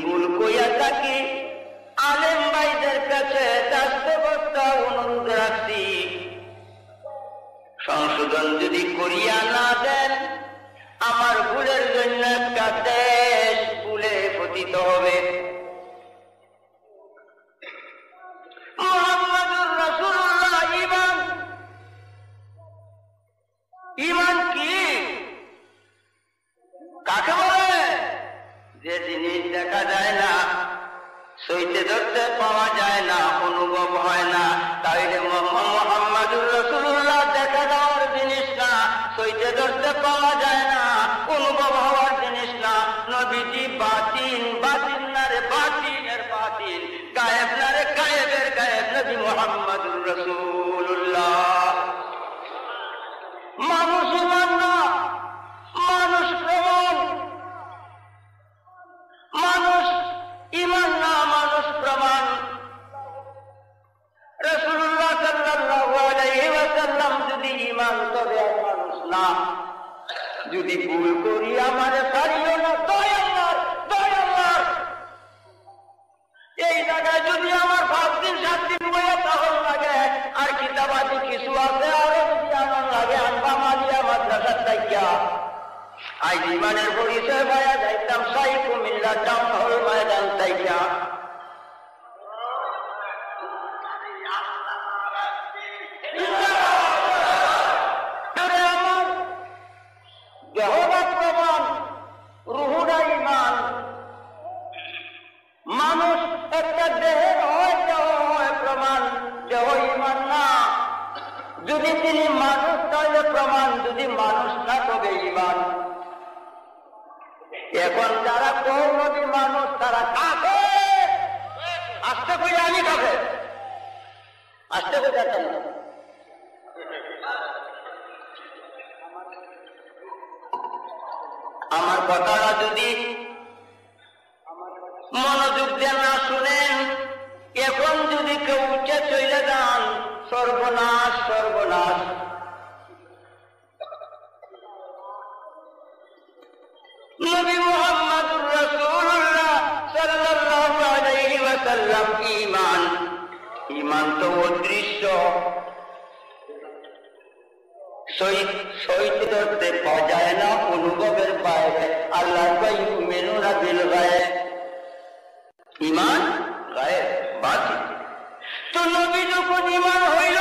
ভুল কইয়া থাকি আলেম ভাইদের কাছে দাস্তবস্তা অনুরোধ রাখছি, সংশোধন যদি করিয়া না দেন আমার ভুলের জন্য একটা দেশ ভুলে পতিত হবে। মুহাম্মাদুর রাসূলুল্লাহ ঈমান, ঈমান কি? কাকে বলে? যে জিনিস দেখা যায় না, সইতে ধরতে পাওয়া যায় না, অনুভব হয় না, তাইলে মুহাম্মাদুর রাসূলুল্লাহ দেখা যাওয়ার জিনিস না, সইতে ধরতে পাওয়া যায় না, অনুভব হওয়ার জিনিস না। নবীজি বাতিন, বাতিন না রে বাতিনের বাতিন, গায়েব না রে গায়েবের গায়েব, নবী মুহাম্মাদুর রাসূলুল্লাহ। মানুষ ঈমান না, মানুষ প্রমাণ। মানুষ ঈমান না, মানুষ প্রমাণ। রাসূলুল্লাহ সাল্লাল্লাহু আলাইহি ওয়াসাল্লাম যদি ঈমান, তবে আর মানুষ না। যদি ভুল করি আমারে ছাড়িও না, দয়াল্লাহ দয়াল্লাহ। এই জায়গায় যদি আমার 5 দিন 7 দিন বইয়া তখন লাগে, আর কিতাবাদি কিছু আছে আরো যদি আমার লাগে, আনবা মালিয়া মাদ্রাসার তাইয়া আজ ঈমানের পরিচয় পাইয়া যাইতাম সাই কুমিল্লা টাউন হল ময়দান তাইয়া। আমার দেহটা প্রমাণ, রুহুটা ঈমান। মানুষ একটা দেহের হয়, দেহ হয় প্রমাণ, দেহ ঈমান না। যদি তিনি মানুষ তাহলে প্রমাণ, যদি মানুষ না তবে ঈমান। এখন যারা কৌ নবী মানুষ তারা কাফের। আসতে কইলে আমি কাফের, আসতে কইলে আমার কথাটা যদি মনোযোগ দিয়ে না শুনেন, এখন যদি কেউ উঠে চলে যান, সর্বনাশ সর্বনাশ। নবী মুহাম্মাদুর রাসূলুল্লাহ সাল্লাল্লাহু আলাইহি ওয়াসাল্লাম ঈমান, ঈমান তো অদৃশ্য, সইতে ধরতে পাওয়া যায় না, অনুভবের বাইরে। আল্লাহ কয় ইউমিনুনা বিল গায়ব, ঈমান গায়ব বাতিল। তো নবী যখন ঈমান হইল,